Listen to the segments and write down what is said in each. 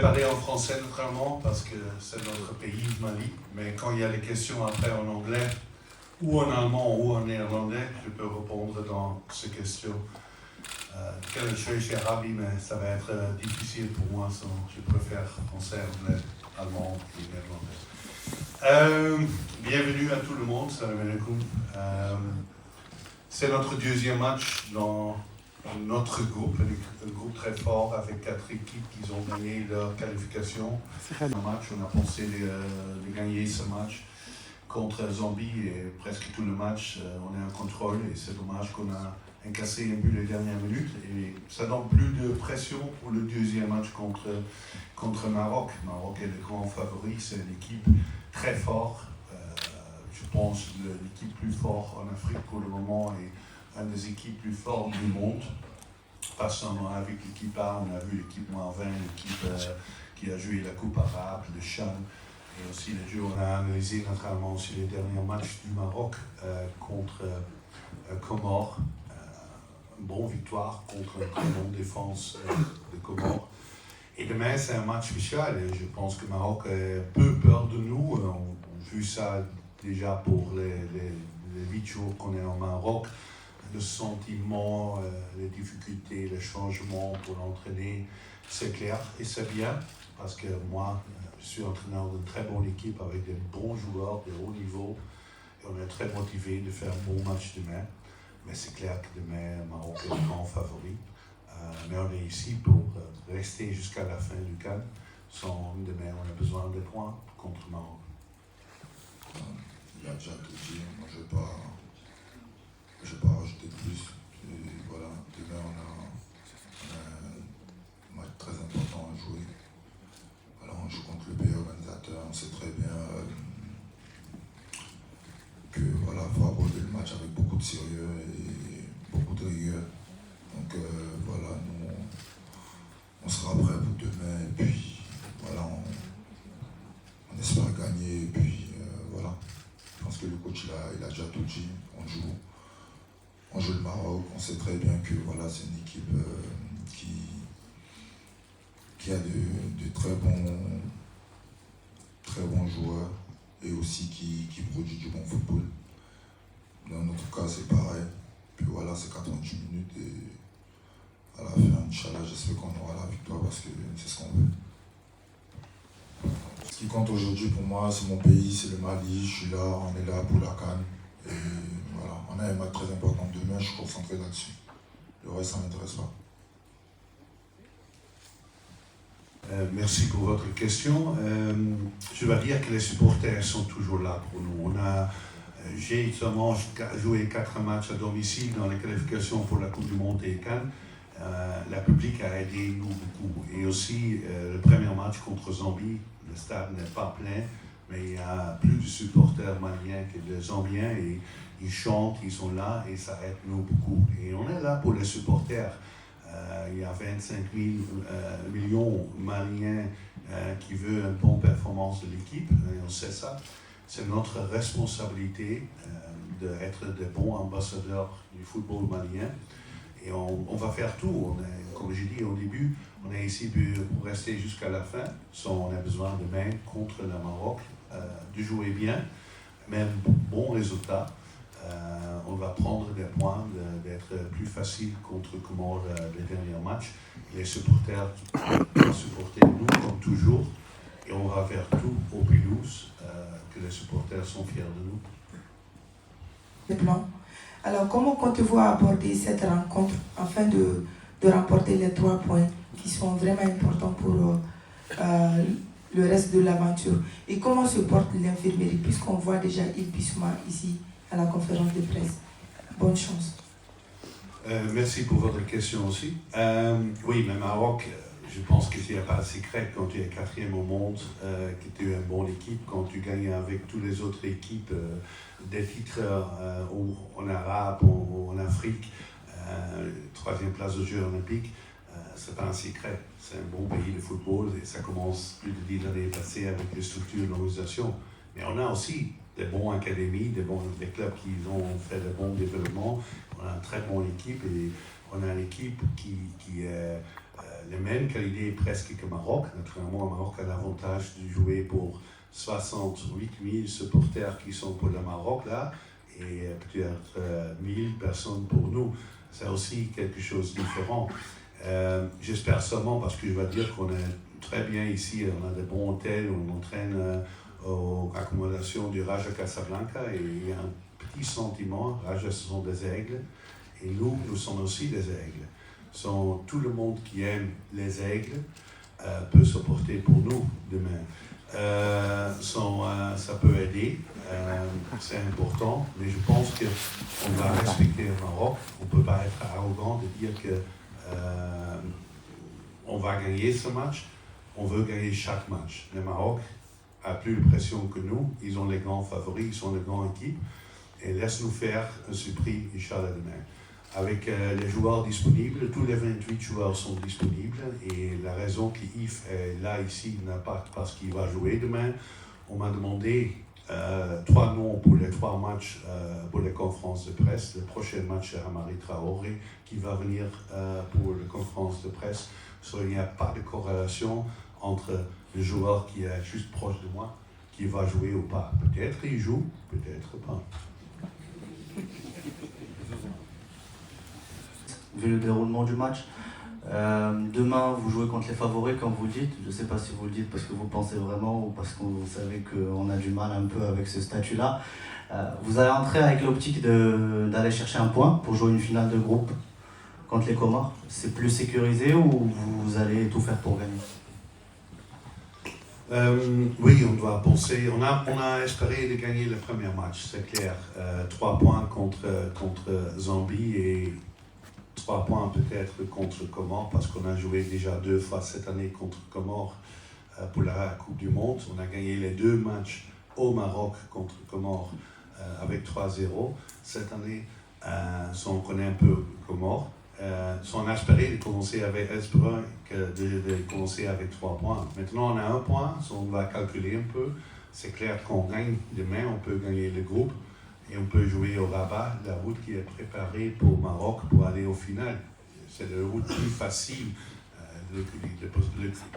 parler en français naturellement parce que c'est notre pays, Mali, mais quand il y a des questions après en anglais, ou en allemand ou en néerlandais, je peux répondre dans ces questions. Je suis arabe, mais ça va être difficile pour moi, donc je préfère français, anglais, allemand et néerlandais. Bienvenue à tout le monde, salam alaikum. C'est notre deuxième match dans notre groupe, un groupe très fort avec 4 équipes qui ont gagné leur qualification. Un match, on a pensé de gagner ce match contre Zambie et presque tout le match, on est en contrôle et c'est dommage qu'on a incassé un but les dernières minutes et ça donne plus de pression pour le deuxième match contre Maroc. Maroc est le grand favori, c'est une équipe très forte. Je pense l'équipe plus forte en Afrique pour le moment et une des équipes plus fortes du monde. Pas seulement avec l'équipe A, on a vu l'équipe moins 20, l'équipe qui a joué la Coupe arabe, le Chan. Et aussi les jeux, on a analysé naturellement aussi les derniers matchs du Maroc contre Comores. Une bonne victoire contre une très bonne défense de Comores. Et demain, c'est un match spécial et je pense que le Maroc a peu peur de nous. On a vu ça déjà pour les 8 jours qu'on est au Maroc. Le sentiment, les difficultés, les changements pour l'entraîner, c'est clair et c'est bien parce que moi, je suis entraîneur d'une très bonne équipe avec des bons joueurs de haut niveau et on est très motivé de faire un bon match demain. Mais c'est clair que demain, Maroc est le grand favori. Mais on est ici pour rester jusqu'à la fin du CAN. Demain, on a besoin de points contre Maroc. Il a déjà tout dit, moi je ne vais pas rajouter plus. Et voilà, demain on a un match très important à jouer. Voilà, on joue contre le pays organisateur, on sait très bien que voilà, faut aborder le match avec beaucoup de sérieux et beaucoup de rigueur. Donc voilà, nous on sera prêt pour demain et puis voilà, on espère gagner et puis voilà. Je pense que le coach il a déjà tout dit. On joue le Maroc, on sait très bien que voilà, c'est une équipe qui a de très bons joueurs et aussi qui produit du bon football. Dans notre cas, c'est pareil. Puis voilà, c'est 88 minutes et à la fin, Inch'Allah, j'espère qu'on aura la victoire parce que c'est ce qu'on veut. Ce qui compte aujourd'hui pour moi, c'est mon pays, c'est le Mali. Je suis là, on est là pour la CAN. Et voilà, on a un match très important demain, je suis concentré là-dessus. Le reste, ça ne m'intéresse pas. Merci pour votre question. Je vais dire que les supporters sont toujours là pour nous. J'ai seulement joué 4 matchs à domicile dans les qualifications pour la Coupe du Monde et Cannes. La public a aidé nous beaucoup. Et aussi, le premier match contre Zambie, le stade n'est pas plein, mais il y a plus de supporters maliens que de Zambiens et ils chantent, ils sont là et ça aide nous beaucoup. Et on est là pour les supporters. Il y a 25 millions maliens qui veulent une bonne performance de l'équipe, et on sait ça. C'est notre responsabilité d'être des bons ambassadeurs du football malien. Et on va faire tout. Comme j'ai dit au début, on est ici pour rester jusqu'à la fin. On a besoin demain contre le Maroc de jouer bien, même bon résultat. On va prendre des points, d'être plus facile contre Comores les derniers matchs. Les supporters vont supporter nous comme toujours et on va faire tout au pelouse que les supporters sont fiers de nous. Le plan. Alors, comment comptez-vous aborder cette rencontre afin de remporter les 3 points qui sont vraiment importants pour le reste de l'aventure? Et comment se porte l'infirmerie puisqu'on voit déjà Yves Bissouma ici à la conférence de presse? Bonne chance. Merci pour votre question aussi. Oui, mais Maroc, je pense que c'est pas un secret quand tu es 4e au monde, que tu es une bonne équipe, quand tu gagnes avec toutes les autres équipes des titres en arabe ou en Afrique, 3e place aux Jeux olympiques, c'est pas un secret. C'est un bon pays de football et ça commence plus de 10 années passées avec les structures de l'organisation. Mais on a aussi des bons académies, des clubs qui ont fait de bons développements. On a une très bonne équipe et on a une équipe qui est les mêmes qualités presque que Maroc. Naturellement, le Maroc a l'avantage de jouer pour 68 000 supporters qui sont pour le Maroc là, et peut-être 1000 personnes pour nous. C'est aussi quelque chose de différent. J'espère seulement, parce que je vais dire qu'on est très bien ici, on a des bons hôtels, on entraîne aux accommodations du Raja Casablanca, et il y a un petit sentiment, Raja ce sont des aigles, et nous sommes aussi des aigles. Tout le monde qui aime les aigles peut se porter pour nous demain. Ça peut aider, c'est important, mais je pense qu'on doit respecter le Maroc. On ne peut pas être arrogant de dire que on va gagner ce match, on veut gagner chaque match. Le Maroc a plus de pression que nous, ils ont les grands favoris, ils sont les grandes équipes, et laisse-nous faire un surprise, Inch'Allah, demain. Avec les joueurs disponibles, tous les 28 joueurs sont disponibles, et la raison qu'Yves est là ici n'est pas parce qu'il va jouer demain. On m'a demandé 3 noms pour les 3 matchs pour les conférences de presse. Le prochain match c'est Amari Traoré qui va venir pour les conférences de presse. Il n'y a pas de corrélation entre le joueur qui est juste proche de moi qui va jouer ou pas. Peut-être il joue, peut-être pas. Vu le déroulement du match, demain vous jouez contre les favoris comme vous dites. Je ne sais pas si vous le dites parce que vous pensez vraiment ou parce que vous savez qu'on a du mal un peu avec ce statut-là. Vous allez entrer avec l'optique d'aller chercher un point pour jouer une finale de groupe contre les Comores. C'est plus sécurisé ou vous allez tout faire pour gagner? Oui, on doit penser. On a espéré de gagner le premier match, c'est clair. 3 points contre Zambie et 3 points peut-être contre Comores, parce qu'on a joué déjà 2 fois cette année contre Comores pour la Coupe du Monde. On a gagné les 2 matchs au Maroc contre Comores avec 3-0. Cette année, on connaît un peu Comores. On a espéré de commencer avec 3 points. Maintenant, on a 1 point, on va calculer un peu. C'est clair qu'on gagne demain, on peut gagner le groupe. Et on peut jouer au Rabat, la route qui est préparée pour Maroc pour aller au final. C'est la route plus facile.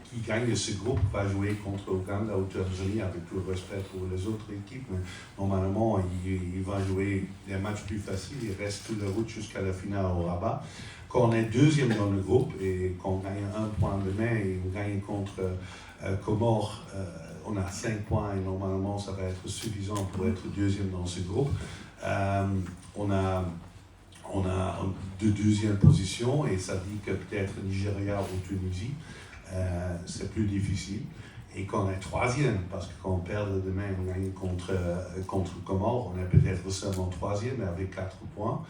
Qui gagne ce groupe va jouer contre Ouganda ou Tanzanie, avec tout le respect pour les autres équipes. Mais normalement, il va jouer des matchs plus faciles. Il reste toute la route jusqu'à la finale au Rabat. Quand on est deuxième dans le groupe et qu'on gagne 1 point demain et on gagne contre Comores, on a 5 points et normalement ça va être suffisant pour être deuxième dans ce groupe. On a de deuxième position et ça dit que peut-être Nigeria ou Tunisie, c'est plus difficile. Et quand on est troisième, parce que quand on perd demain, on gagne contre Comores, on est peut-être seulement troisième mais avec 4 points.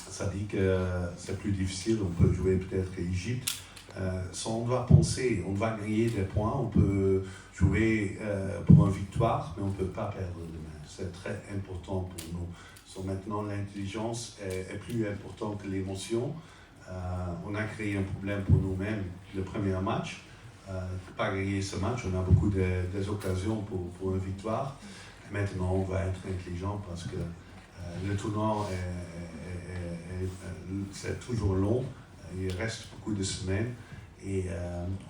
Ça dit que c'est plus difficile, on peut jouer peut-être qu'Égypte. On doit penser, on va gagner des points, on peut jouer pour une victoire, mais on ne peut pas perdre demain. C'est très important pour nous. Maintenant, l'intelligence est plus importante que l'émotion. On a créé un problème pour nous-mêmes le premier match. Pas gagner ce match, on a beaucoup des occasions pour une victoire. Maintenant, on va être intelligent parce que le tournoi c'est toujours long. Il reste beaucoup de semaines et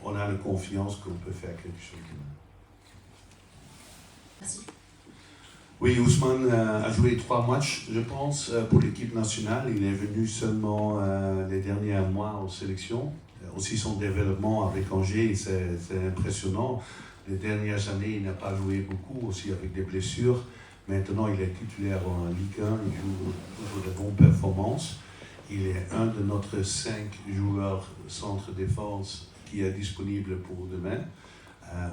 on a la confiance qu'on peut faire quelque chose demain. Merci. Oui, Ousmane a joué 3 matchs, je pense, pour l'équipe nationale. Il est venu seulement les derniers mois en sélection. Aussi son développement avec Angers, c'est impressionnant. Les dernières années, il n'a pas joué beaucoup, aussi avec des blessures. Maintenant, il est titulaire en Ligue 1, il joue toujours de bonnes performances. Il est un de notre 5 joueurs centre-défense qui est disponible pour demain.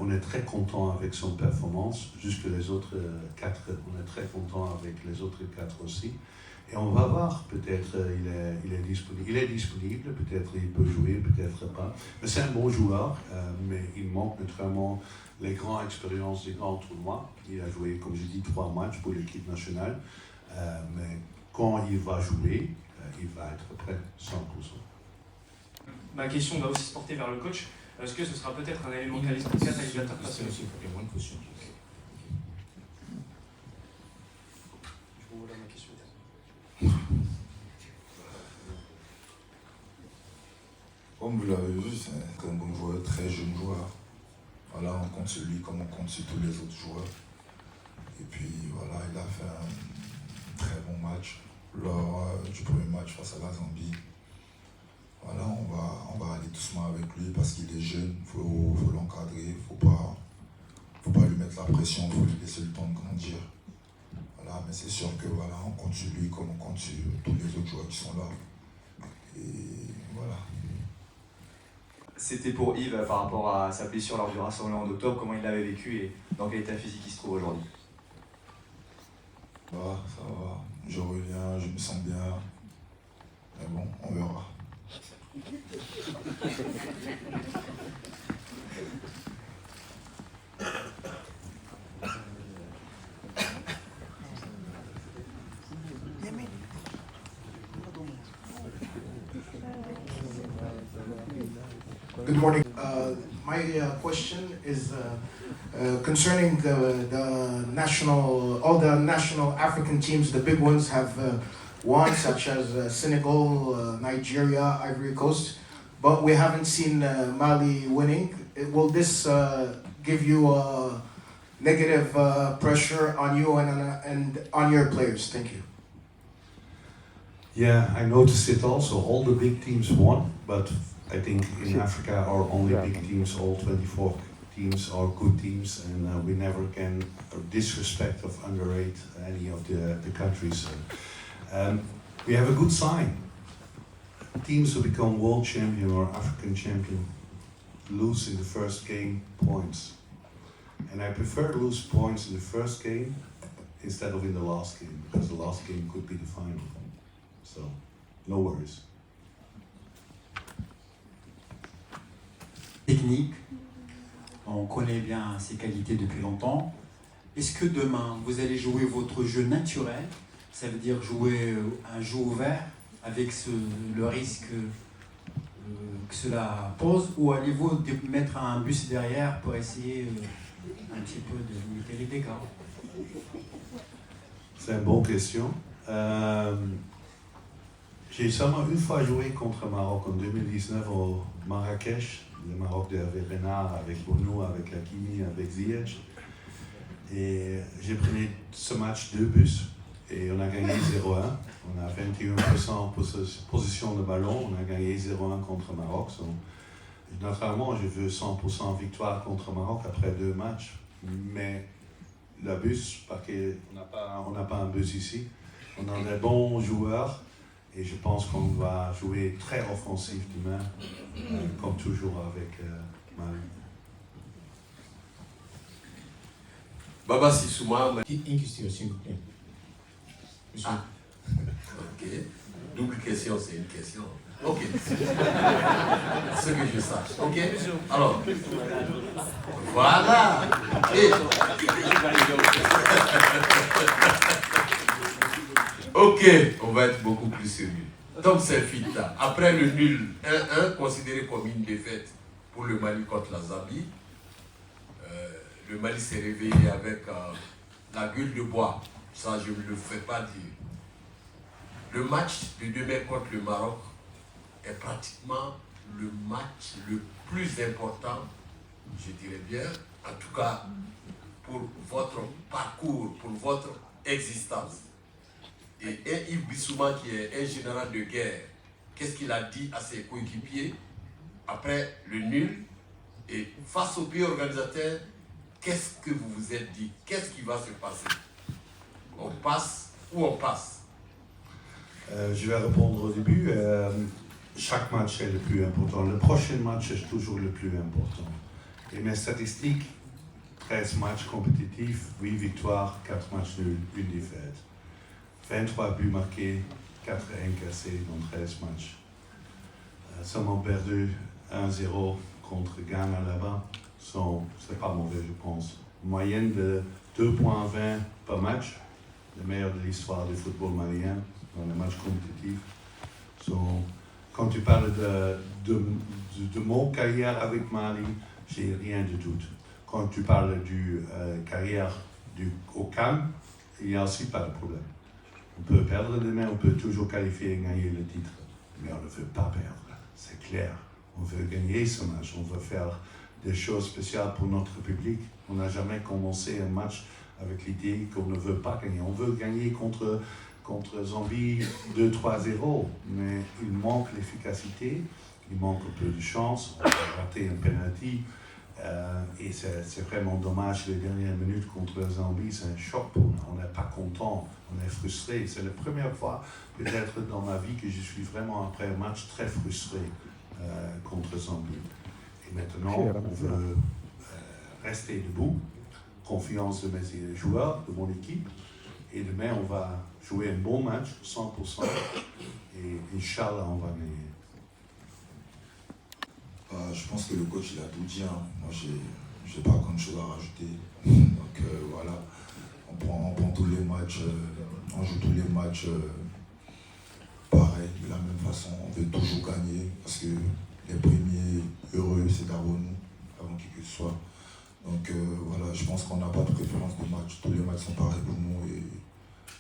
On est très content avec son performance, jusque les autres 4, on est très content avec les autres 4 aussi. Et on va voir, peut-être il est disponible. Il est disponible, peut-être il peut jouer, peut-être pas. Mais c'est un bon joueur, mais il manque naturellement les grandes expériences des grands tournois. Il a joué, comme je dis, 3 matchs pour l'équipe nationale. Mais quand il va jouer, il va être prêt 100%. Ma question va aussi se porter vers le coach. Est-ce que ce sera peut-être un élément catalyseur parce que... Je vous redonne ma question. Comme vous l'avez vu, c'est un bon joueur, très jeune joueur. Voilà, on compte sur lui comme on compte sur tous les autres joueurs. Et puis voilà, il a fait un très bon match lors du premier match face à la Zambie. Voilà, on va aller doucement avec lui parce qu'il est jeune, il faut l'encadrer, il faut pas lui mettre la pression, il faut lui laisser le temps de grandir. Voilà, mais c'est sûr que voilà, on compte sur lui comme on compte sur tous les autres joueurs qui sont là. Et voilà. C'était pour Yves par rapport à sa blessure lors du rassemblement d'octobre, comment il l'avait vécu et dans quel état physique il se trouve aujourd'hui. Ça va, je reviens, je me sens bien. Mais bon, on verra. Good morning. My question is concerning the national, all the national African teams, the big ones have won, such as Senegal, Nigeria, Ivory Coast, but we haven't seen Mali winning. Will this give you a negative pressure on you and on your players? Thank you. Yeah, I noticed it also. All the big teams won, but I think in Africa our only big teams, all 24 teams are good teams, and we never can disrespect or underrate any of the countries. We have a good sign. Teams who become world champion or African champion lose in the first game points. And I prefer to lose points in the first game instead of in the last game, because the last game could be the final. So, no worries. Technique, on connaît bien ses qualités depuis longtemps. Est-ce que demain, vous allez jouer votre jeu naturel, ça veut dire jouer un jeu ouvert avec le risque que cela pose, ou allez-vous mettre un bus derrière pour essayer un petit peu de limiter les dégâts? C'est une bonne question. J'ai seulement une fois joué contre Maroc en 2019 au Marrakech, le Maroc de Hervé Renard, avec Bono, avec Hakimi, avec Ziyech. Et j'ai pris ce match 2 buts et on a gagné 0-1. On a 21% position de ballon, on a gagné 0-1 contre Maroc. Donc, naturellement, je veux 100% victoire contre Maroc après 2 matchs. Mais le bus, parce qu'on n'a pas un bus ici, on a des bons joueurs. Et je pense qu'on va jouer très offensif demain, comme toujours avec Mali. Baba Sissouma. Une question, s'il vous plaît. Monsieur. Ah. Ok. Double question, c'est une question. Ok. Ce que je sache. Ok. Alors. Voilà. Et... Ok, on va être beaucoup plus sérieux. Donc c'est Fita. Après le nul 1-1, considéré comme une défaite pour le Mali contre la Zambie, le Mali s'est réveillé avec la gueule de bois. Ça, je ne le fais pas dire. Le match de demain contre le Maroc est pratiquement le match le plus important, je dirais bien, en tout cas pour votre parcours, pour votre existence. Et un Yves Bissouma qui est un général de guerre, qu'est-ce qu'il a dit à ses coéquipiers après le nul? Et face au pays organisateur, qu'est-ce que vous vous êtes dit? Qu'est-ce qui va se passer? On passe ou on passe? Je vais répondre au début. Chaque match est le plus important. Le prochain match est toujours le plus important. Et mes statistiques, 13 matchs compétitifs, 8 victoires, 4 matchs nuls, 1 défaite. 23 buts marqués, 4 encaissés dans 13 matchs. Seulement perdu 1-0 contre Ghana là-bas. C'est pas mauvais, je pense. Moyenne de 2,20 par match, le meilleur de l'histoire du football malien dans les matchs compétitifs. Quand tu parles de mon carrière avec Mali, j'ai rien de doute. Quand tu parles du carrière au CAN, il n'y a aussi pas de problème. On peut perdre demain, on peut toujours qualifier et gagner le titre. Mais on ne veut pas perdre, c'est clair. On veut gagner ce match, on veut faire des choses spéciales pour notre public. On n'a jamais commencé un match avec l'idée qu'on ne veut pas gagner. On veut gagner contre Zambie 2-3-0, mais il manque l'efficacité, il manque un peu de chance. On a raté un penalty et c'est vraiment dommage. Les dernières minutes contre la Zambie, c'est un choc pour nous. On n'est pas content, on est frustré. C'est la première fois peut-être dans ma vie que je suis vraiment après un match très frustré contre Zambie. Et maintenant, on veut rester debout, confiance de mes joueurs, de mon équipe. Et demain, on va jouer un bon match, 100%. Et Inch'Allah, on va gagner. Je pense que le coach il a tout dit. Hein. Moi, j'ai pas grand chose à rajouter. Donc voilà, on prend tous les matchs, on joue tous les matchs pareil, de la même façon. On veut toujours gagner parce que les premiers heureux, c'est d'abord nous, avant qui que ce soit. Donc voilà, je pense qu'on n'a pas de préférence de match. Tous les matchs sont pareils pour nous et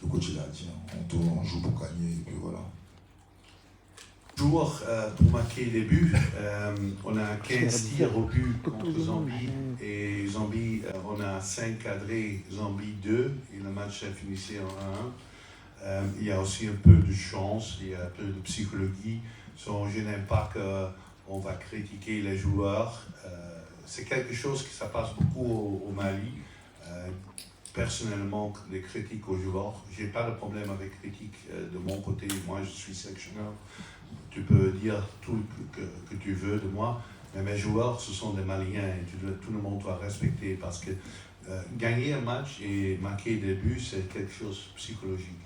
le coach il a dit. Hein. On joue pour gagner et puis voilà. Toujours pour marquer les buts, on a 15 tirs au but contre Zambie et Zambie, on a 5 cadrés, Zambie 2 et le match a fini en 1-1. Il y a aussi un peu de chance, il y a un peu de psychologie. Je n'aime pas qu'on va critiquer les joueurs. C'est quelque chose qui ça passe beaucoup au Mali. Personnellement, les critiques aux joueurs, je n'ai pas de problème avec critiques de mon côté. Moi, je suis sélectionneur. Tu peux dire tout que tu veux de moi, mais mes joueurs, ce sont des Maliens et tout le monde doit respecter parce que gagner un match et marquer des buts, c'est quelque chose de psychologique.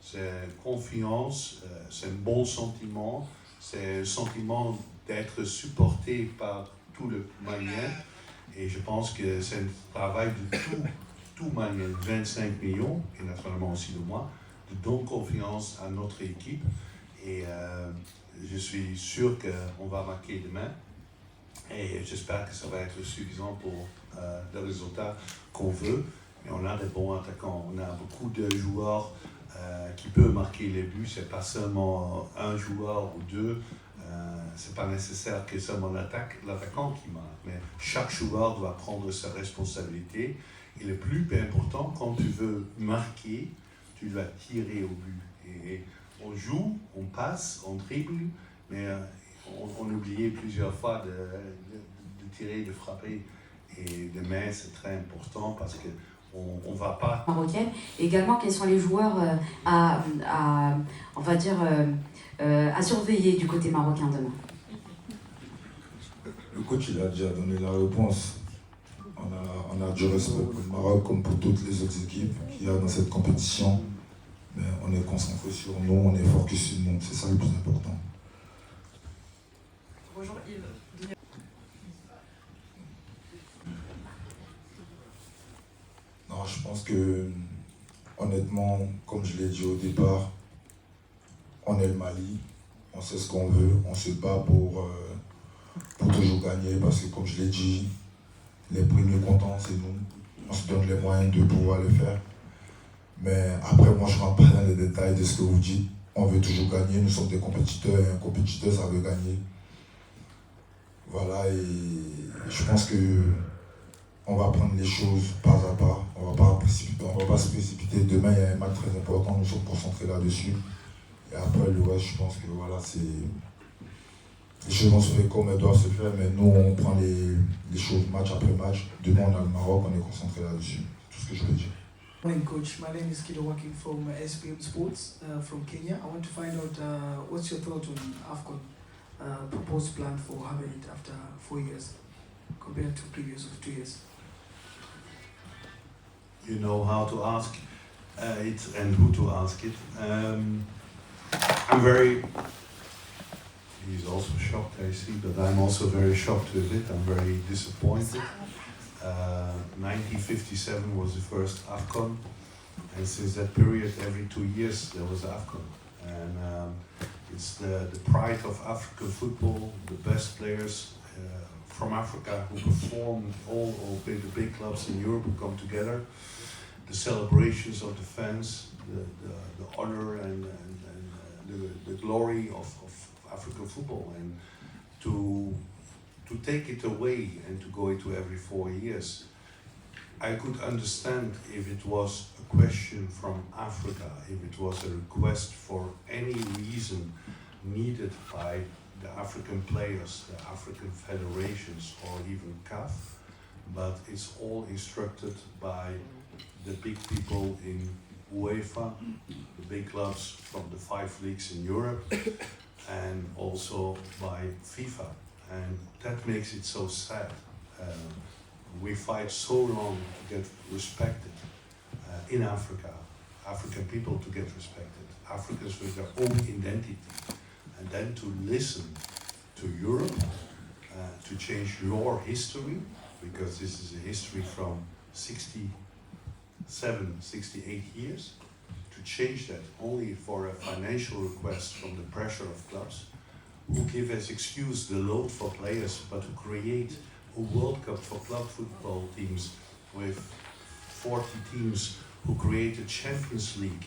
C'est confiance, c'est un bon sentiment, c'est un sentiment d'être supporté par tout le Malien et je pense que c'est un travail de tout Malien, 25 millions, et naturellement aussi de moi, de donner confiance à notre équipe. Et je suis sûr qu'on va marquer demain. Et j'espère que ça va être suffisant pour le résultat qu'on veut. Mais on a des bons attaquants. On a beaucoup de joueurs qui peuvent marquer les buts. Ce n'est pas seulement un joueur ou deux. Ce n'est pas nécessaire que seulement l'attaquant qui marque. Mais chaque joueur doit prendre sa responsabilité. Et le plus important, quand tu veux marquer, tu dois tirer au but. Et on joue, on passe, on dribble, mais on oubliait plusieurs fois de tirer, de frapper. Et demain, c'est très important parce qu'on ne va pas... Marocaine. Également, quels sont les joueurs on va dire, à surveiller du côté marocain demain? Le coach il a déjà donné la réponse. On a du respect pour le Maroc comme pour toutes les autres équipes qu'il y a dans cette compétition. Mais on est concentré sur nous, on est focus sur nous, c'est ça le plus important. Bonjour Yves. Non, je pense que, honnêtement, comme je l'ai dit au départ, on est le Mali, on sait ce qu'on veut, on se bat pour toujours gagner parce que, comme je l'ai dit, les premiers contents, c'est nous. On se donne les moyens de pouvoir le faire. Mais après, moi, je ne rentre pas dans les détails de ce que vous dites. On veut toujours gagner, nous sommes des compétiteurs et un compétiteur, ça veut gagner. Voilà, et je pense qu'on va prendre les choses pas à pas. On ne va pas se précipiter. Demain, il y a un match très important, nous sommes concentrés là-dessus. Et après, le reste, je pense que voilà, c'est... Les choses vont se faire comme elles doivent se faire, mais nous, on prend les choses match après match. Demain, on a le Maroc, on est concentré là-dessus. Tout ce que je veux dire. Morning, Coach. My name is Kido Waking from SPM Sports from Kenya. I want to find out what's your thought on AFCON proposed plan for having it after 4 years compared to previous of 2 years. You know how to ask it and who to ask it. I'm very... He's also shocked, I see, but I'm also very shocked with it. I'm very disappointed. 1957 was the first AFCON, and since that period, every 2 years there was AFCON. And it's the pride of African football, the best players from Africa who perform, all the big clubs in Europe who come together, the celebrations of the fans, the honor and the glory of African football. And to take it away and to go into every 4 years, I could understand if it was a question from Africa, if it was a request for any reason needed by the African players, the African federations, or even CAF, but it's all instructed by the big people in UEFA, the big clubs from the 5 leagues in Europe, and also by FIFA. And that makes it so sad. We fight so long to get respected in Africa, African people to get respected, Africans with their own identity, and then to listen to Europe, to change your history, because this is a history from 67, 68 years, to change that only for a financial request from the pressure of clubs, who give as excuse the load for players, but to create a World Cup for club football teams with 40 teams, who create a Champions League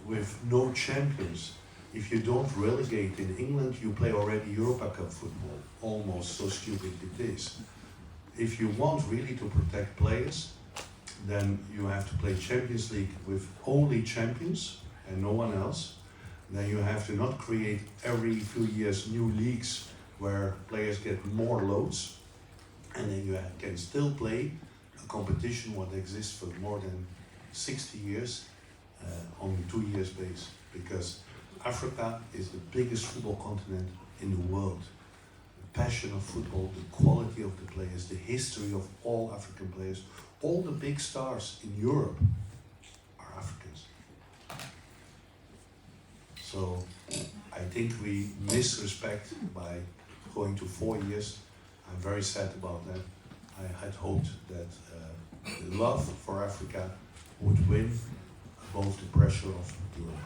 with no champions. If you don't relegate in England, you play already Europa Cup football, almost, so stupid it is. If you want really to protect players, then you have to play Champions League with only champions and no one else. Then you have to not create every few years new leagues where players get more loads, and then you can still play a competition what exists for more than 60 years on 2 years base, because Africa is the biggest football continent in the world. The passion of football, the quality of the players, the history of all African players, all the big stars in Europe are Africans. So I think we misrespect by going to 4 years. I'm very sad about that. I had hoped that the love for Africa would win above the pressure of Europe.